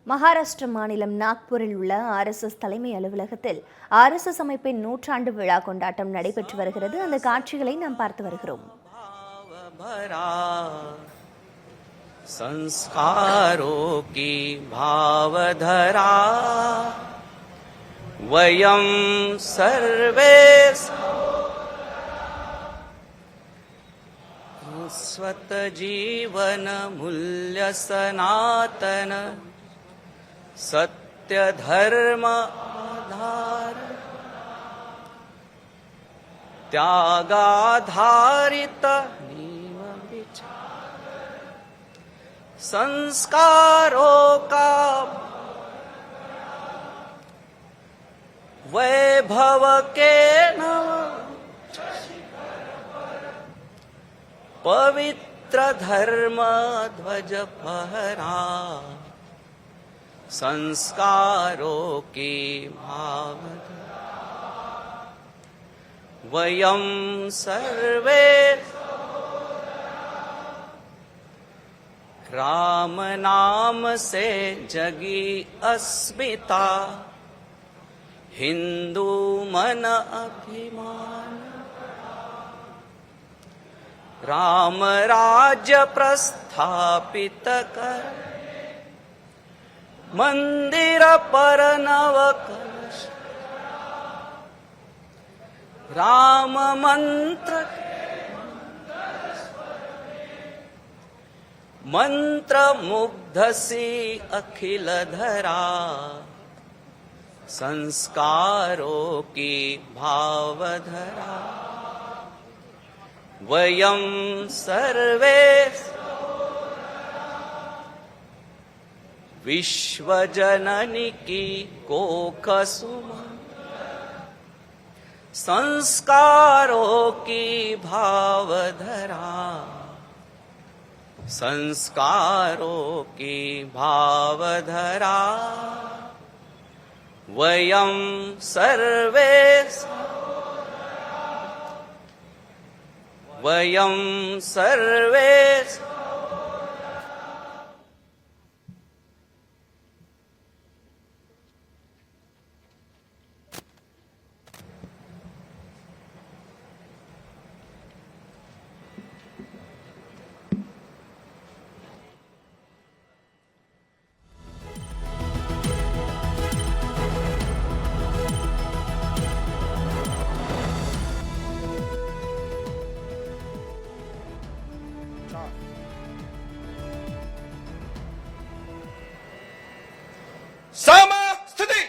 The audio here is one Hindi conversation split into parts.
மகாராஷ்டிர மாநிலம் நாக்பூரில் உள்ள RSS தலைமை அலுவலகத்தில் RSS அமைப்பின் 100ஆண்டு விழா கொண்டாட்டம் நடைபெற்று வருகிறது. அந்த காட்சிகளை நாம் பார்த்து வருகிறோம். संस्कारों की भावधरा वयं सर्वे स्वत जीवन मूल्य सनातन सत्य धर्म आधार त्यागाधारित संस्कारों का वैभव के नव पवित्र धर्म ध्वज फहरा संस्कारों की भावना वयं सर्वे राम नाम से जगी अस्मिता हिंदू मन अभिमान राम राज्य प्रस्थापित कर मंदिर पर नव कलश राम मंत्र मंत्र मुग्ध सी अखिल धरा संस्कारों की भावधरा वयं सर्वे विश्व जननी की कोख सुमन संस्कारों की भावधरा संस्कारों की भावधरा वयं सर्वे वयं सर्वे समस्थिति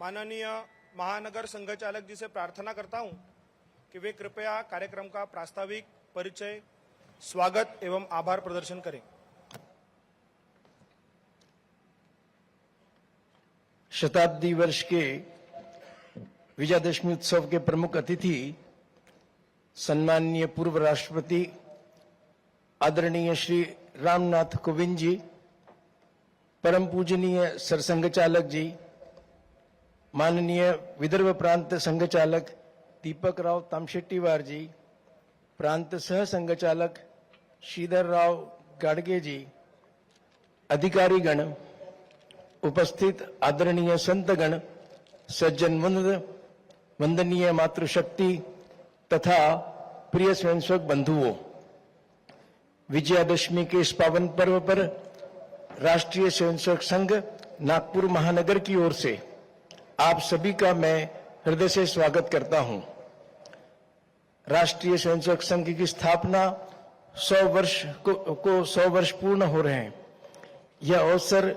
माननीय महानगर संघ चालक जी से प्रार्थना करता हूं कि वे कृपया कार्यक्रम का प्रास्ताविक परिचय, स्वागत एवं आभार प्रदर्शन करें। शताब्दी वर्ष के विजयादशमी उत्सव के प्रमुख अतिथि सम्माननीय पूर्व राष्ट्रपति आदरणीय श्री रामनाथ कोविंद जी, परम पूजनीय सरसंघ चालक जी, माननीय विदर्भ प्रांत संघ चालक दीपक राव तामशेट्टीवार जी, प्रांत सह संघ चालक श्रीधर राव गाडगे जी, अधिकारीगण, उपस्थित आदरणीय संतगण, सज्जन वंदनीय मातृशक्ति तथा प्रिय स्वयंसेवक बंधुओं, विजयादशमी के इस पावन पर्व पर राष्ट्रीय स्वयंसेवक संघ नागपुर महानगर की ओर से आप सभी का मैं हृदय से स्वागत करता हूं। राष्ट्रीय स्वयंसेवक संघ की स्थापना 100 वर्ष पूर्ण हो रहे हैं। यह अवसर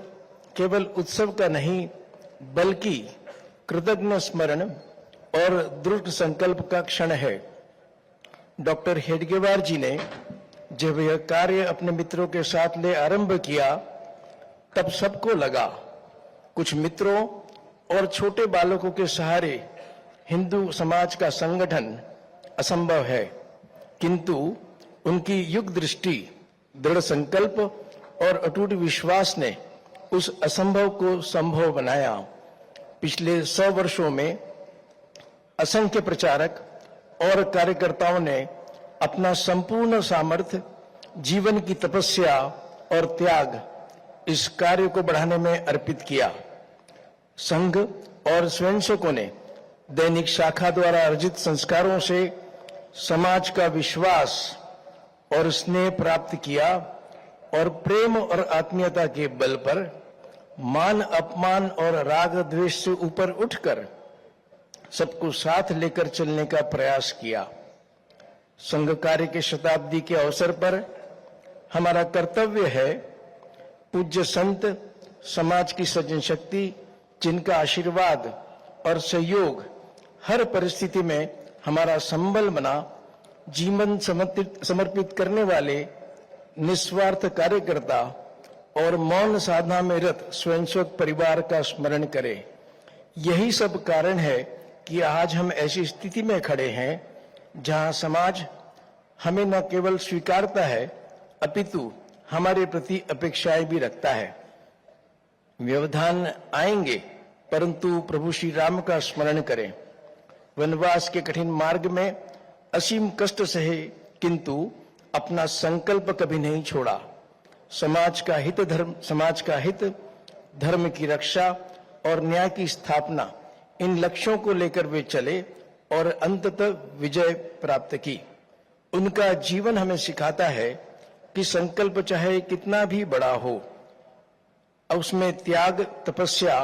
केवल उत्सव का नहीं बल्कि कृतज्ञ स्मरण और दृढ़ संकल्प का क्षण है। डॉक्टर हेडगेवार जी ने जब यह कार्य अपने मित्रों के साथ ले आरंभ किया तब सबको लगा कुछ मित्रों और छोटे बालकों के सहारे हिंदू समाज का संगठन असंभव है, किंतु उनकी युग दृष्टि, दृढ़ संकल्प और अटूट विश्वास ने उस असंभव को संभव बनाया। पिछले 100 वर्षों में असंख्य प्रचारक और कार्यकर्ताओं ने अपना संपूर्ण सामर्थ्य, जीवन की तपस्या और त्याग इस कार्य को बढ़ाने में अर्पित किया। संघ और स्वयंसेवकों ने दैनिक शाखा द्वारा अर्जित संस्कारों से समाज का विश्वास और स्नेह प्राप्त किया और प्रेम और आत्मीयता के बल पर मान अपमान और राग द्वेष से ऊपर उठकर सबको साथ लेकर चलने का प्रयास किया। संघ कार्य के शताब्दी के अवसर पर हमारा कर्तव्य है पूज्य संत, समाज की सज्जन शक्ति, जिनका आशीर्वाद और सहयोग हर परिस्थिति में हमारा संबल बना, जीवन समर्पित करने वाले निस्वार्थ कार्यकर्ता और मौन साधना में रत स्वयंसेवक परिवार का स्मरण करें। यही सब कारण है कि आज हम ऐसी स्थिति में खड़े हैं जहां समाज हमें न केवल स्वीकारता है अपितु हमारे प्रति अपेक्षाएं भी रखता है। व्यवधान आएंगे परंतु प्रभु श्री राम का स्मरण करें। वनवास के कठिन मार्ग में असीम कष्ट सहे किंतु अपना संकल्प कभी नहीं छोड़ा। समाज का हित, धर्म की रक्षा और न्याय की स्थापना, इन लक्ष्यों को लेकर वे चले और अंततः विजय प्राप्त की। उनका जीवन हमें सिखाता है कि संकल्प चाहे कितना भी बड़ा हो, उसमें त्याग, तपस्या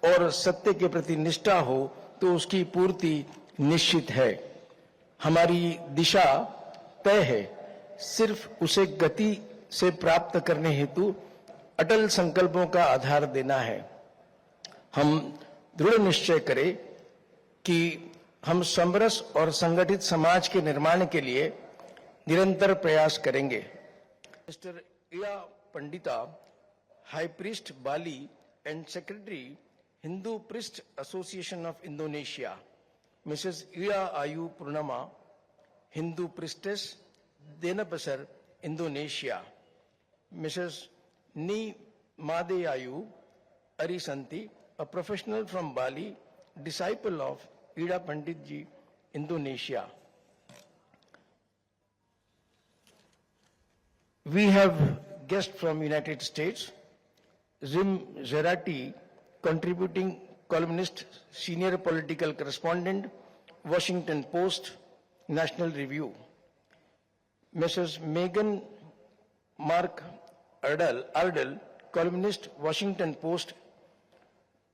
और सत्य के प्रति निष्ठा हो तो उसकी पूर्ति निश्चित है। हमारी दिशा तय है, सिर्फ उसे गति से प्राप्त करने हेतु अटल संकल्पों का आधार देना है। हम दृढ़ निश्चय करें कि हम समरस और संगठित समाज के निर्माण के लिए निरंतर प्रयास करेंगे। मिस्टर इया Pandita, high priest Bali and secretary Hindu priest association of Indonesia, Mrs इया आयु Purnima, Hindu priestess देनपसर, Indonesia, Mrs नी मादे आयु अरिसंती, a professional from Bali, disciple of Ida Pandit ji, Indonesia. We have guests from United States, Zim Zerati, contributing columnist, senior political correspondent, Washington Post, National Review. Mrs. Megan Mark Ardell, columnist, Washington Post.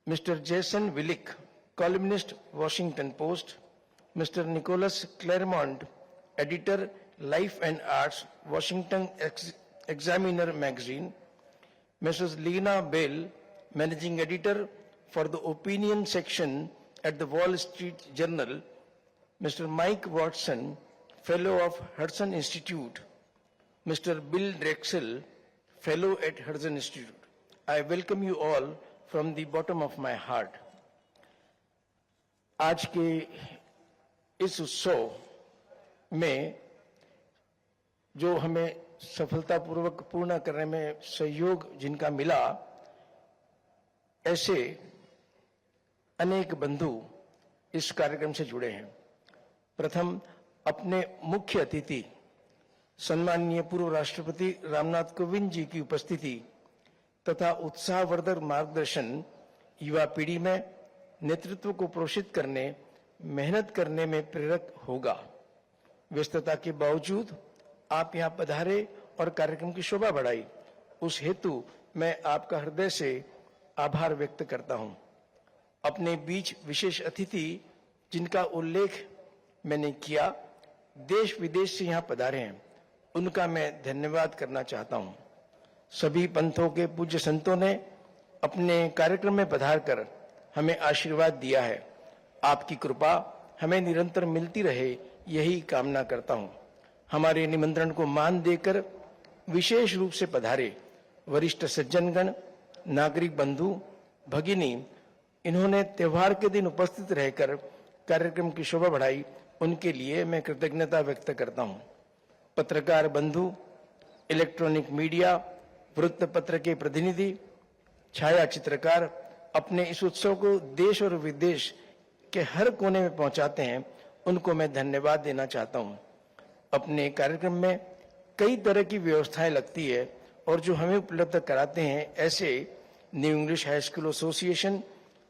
Mr. Jason Willick, columnist, Washington Post. Mr. Nicholas Claremont, editor, Life and Arts, Washington Examiner magazine. Mrs. Lena Bell, managing editor, for the opinion section at the Wall Street Journal, Mr. Mike Watson, Fellow of Hudson Institute, Mr. Bill Drexel, Fellow at Hudson Institute. I welcome you all from the bottom of my heart. आज के इस उत्सव में जो हमें सफलतापूर्वक पूर्ण करने में सहयोग जिनका मिला, ऐसे अनेक बंधु इस कार्यक्रम से जुड़े हैं। प्रथम अपने मुख्य अतिथि सम्माननीय पूर्व राष्ट्रपति रामनाथ कोविंद जी की उपस्थिति तथा उत्साहवर्धक मार्गदर्शन युवा पीढ़ी में नेतृत्व को प्रोत्साहित करने, मेहनत करने में प्रेरक होगा। व्यस्तता के बावजूद आप यहां पधारे और कार्यक्रम की शोभा बढ़ाई, उस हेतु मैं आपका हृदय से आभार व्यक्त करता हूं। अपने बीच विशेष अतिथि जिनका उल्लेख मैंने किया, देश विदेश से यहां पधारे हैं, उनका मैं धन्यवाद करना चाहता हूं। सभी पंथों के पूज्य संतों ने अपने कार्यक्रम में पधार कर हमें आशीर्वाद दिया है। आपकी कृपा हमें निरंतर मिलती रहे, यही कामना करता हूं। हमारे निमंत्रण को मान देकर विशेष रूप से पधारे वरिष्ठ सज्जनगण, नागरिक बंधु, भगिनी, इन्होंने त्योहार के दिन उपस्थित रहकर कार्यक्रम की शोभा बढ़ाई, उनके लिए मैं कृतज्ञता व्यक्त करता हूं। पत्रकार बंधु, इलेक्ट्रॉनिक मीडिया, वृत्तपत्र के प्रतिनिधि, छाया चित्रकार अपने इस उत्सव को देश और विदेश के हर कोने में पहुंचाते हैं, उनको मैं धन्यवाद देना चाहता हूं। अपने कार्यक्रम में कई तरह की व्यवस्थाएं लगती है और जो हमें उपलब्ध कराते हैं, ऐसे new English high school association,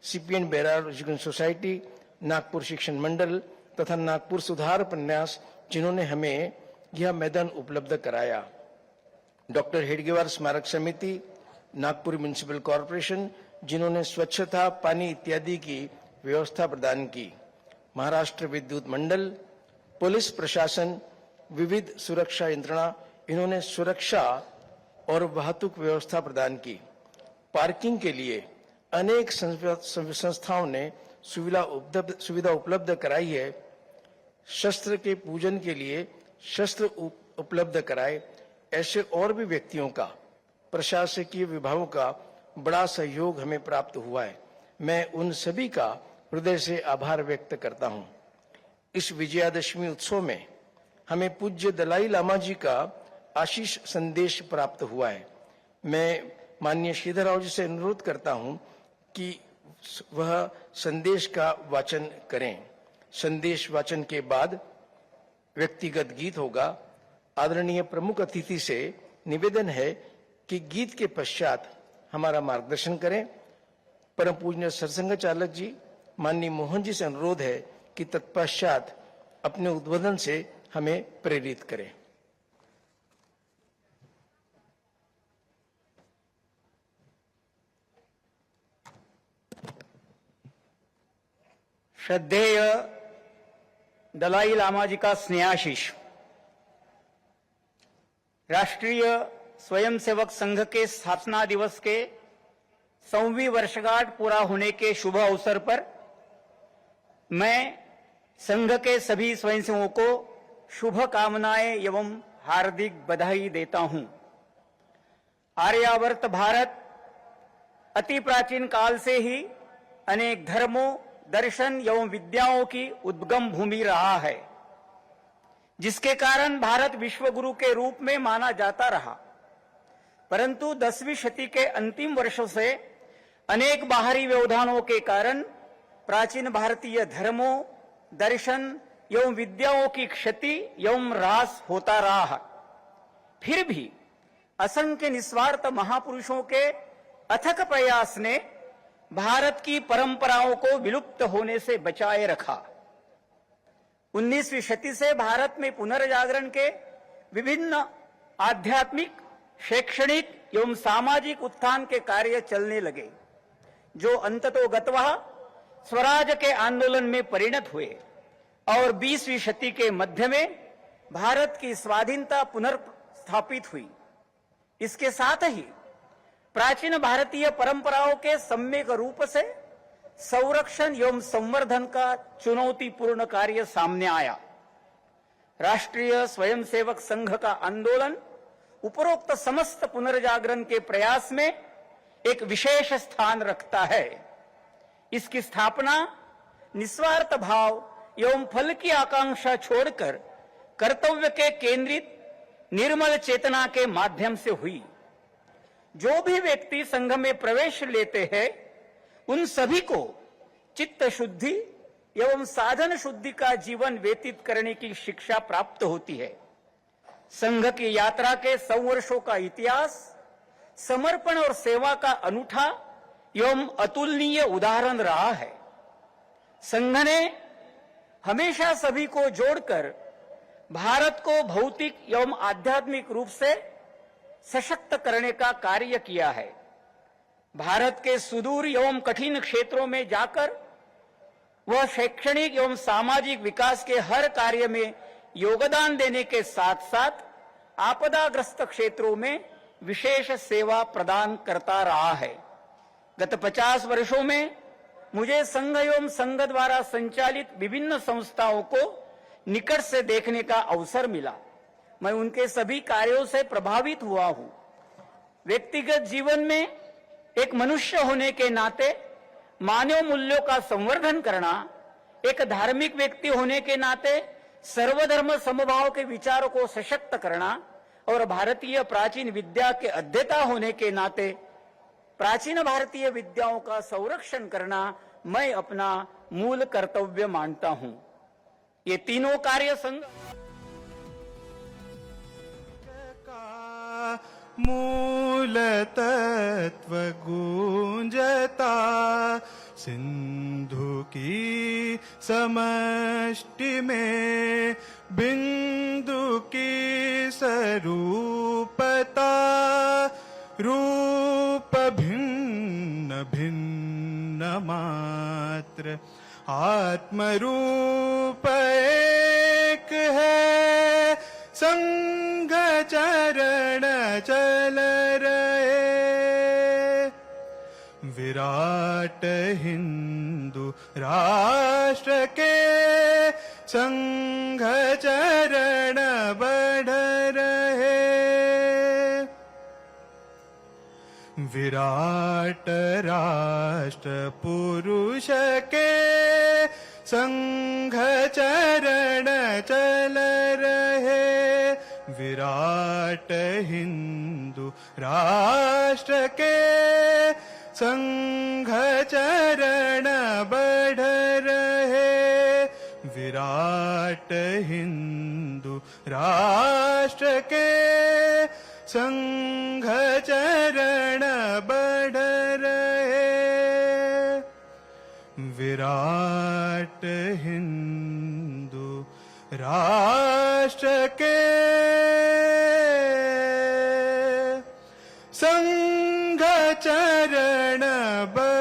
CPN Berar education society, Nagpur शिक्षण मंडल तथा नागपुर सुधार प्रन्यास, जिन्होंने हमें यह मैदान उपलब्ध कराया। डॉक्टर हेडगेवार स्मारक समिति, नागपुर म्युनिसिपल कॉरपोरेशन, जिन्होंने स्वच्छता, पानी इत्यादि की व्यवस्था प्रदान की। महाराष्ट्र विद्युत मंडल, पुलिस प्रशासन, विविध सुरक्षा यंत्रणा, इन्होंने सुरक्षा और वाहतुक व्यवस्था प्रदान की। पार्किंग के लिए अनेक संस्थाओं ने सुविधा उपलब्ध कराई है। शस्त्र के पूजन के लिए शस्त्र उपलब्ध कराए। ऐसे और भी व्यक्तियों का, प्रशासकीय विभागों का बड़ा सहयोग हमें प्राप्त हुआ है। मैं उन सभी का हृदय से आभार व्यक्त करता हूं। इस विजयादशमी उत्सव में हमें पूज्य दलाई लामा जी का आशीष संदेश प्राप्त हुआ है। मैं माननीय श्रीधर राव जी से अनुरोध करता हूं कि वह संदेश का वाचन करें। संदेश वाचन के बाद व्यक्तिगत गीत होगा। आदरणीय प्रमुख अतिथि से निवेदन है कि गीत के पश्चात हमारा मार्गदर्शन करें। परम पूज्य सरसंघ चालक जी माननीय मोहन जी से अनुरोध है कि तत्पश्चात अपने उद्बोधन से हमें प्रेरित करें। श्रद्धेय दलाई लामा जी का स्नेहाशीष। राष्ट्रीय स्वयंसेवक संघ के स्थापना दिवस के 100वीं वर्षगांठ पूरा होने के शुभ अवसर पर मैं संघ के सभी स्वयंसेवकों को शुभ कामनाएं एवं हार्दिक बधाई देता हूं। आर्यावर्त भारत अति प्राचीन काल से ही अनेक धर्मों, दर्शन एवं विद्याओं की उद्गम भूमि रहा है, जिसके कारण भारत विश्वगुरु के रूप में माना जाता रहा। परंतु 10वीं शती के अंतिम वर्षों से अनेक बाहरी व्यवधानों के कारण प्राचीन भारतीय धर्मों, दर्शन एवं विद्याओं की क्षति एवं ह्रास होता रहा है। फिर भी असंख्य निस्वार्थ महापुरुषों के अथक प्रयास ने भारत की परंपराओं को विलुप्त होने से बचाए रखा। 19वीं शती से भारत में पुनर्जागरण के विभिन्न आध्यात्मिक, शैक्षणिक एवं सामाजिक उत्थान के कार्य चलने लगे, जो अंततोगत्वा स्वराज के आंदोलन में परिणत हुए और 20वीं शती के मध्य में भारत की स्वाधीनता पुनर्स्थापित हुई। इसके साथ ही प्राचीन भारतीय परंपराओं के सम्यक रूप से संरक्षण एवं संवर्धन का चुनौतीपूर्ण कार्य सामने आया। राष्ट्रीय स्वयंसेवक संघ का आंदोलन उपरोक्त समस्त पुनर्जागरण के प्रयास में एक विशेष स्थान रखता है। इसकी स्थापना निस्वार्थ भाव एवं फल की आकांक्षा छोड़कर कर्तव्य के केंद्रित निर्मल चेतना के माध्यम से हुई। जो भी व्यक्ति संघ में प्रवेश लेते हैं उन सभी को चित्त शुद्धि एवं साधन शुद्धि का जीवन व्यतीत करने की शिक्षा प्राप्त होती है। संघ की यात्रा के 100 वर्षों का इतिहास समर्पण और सेवा का अनूठा एवं अतुलनीय उदाहरण रहा है। संघ ने हमेशा सभी को जोड़कर भारत को भौतिक एवं आध्यात्मिक रूप से सशक्त करने का कार्य किया है। भारत के सुदूर एवं कठिन क्षेत्रों में जाकर वह शैक्षणिक एवं सामाजिक विकास के हर कार्य में योगदान देने के साथ साथ आपदाग्रस्त क्षेत्रों में विशेष सेवा प्रदान करता रहा है। गत 50 वर्षों में मुझे संघ एवं संघ द्वारा संचालित विभिन्न संस्थाओं को निकट से देखने का अवसर मिला। मैं उनके सभी कार्यों से प्रभावित हुआ हूं। व्यक्तिगत जीवन में एक मनुष्य होने के नाते मानव मूल्यों का संवर्धन करना, एक धार्मिक व्यक्ति होने के नाते सर्वधर्म समभाव के विचारों को सशक्त करना और भारतीय प्राचीन विद्या के अध्येता होने के नाते प्राचीन भारतीय विद्याओं का संरक्षण करना मैं अपना मूल कर्तव्य मानता हूं। ये तीनों कार्य संघ का मूल तत्व गूंजता, सिंधु की समष्टि में बिंदु की स्वरूपता, रूप भिन्न भिन्न मात्र आत्म रूप एक है, संघ चरण चल रहे, विराट हिंदू राष्ट्र के संघ चरण बढ़ रहे, विराट राष्ट्र पुरुष के संघ चरण चल रहे, विराट हिंदू राष्ट्र के संघ चरण बढ़ रहे, विराट हिंदू राष्ट्र के संघ चरण बढ़ रहे, विराट हिंदू राष्ट्र के संघ चरण बढ़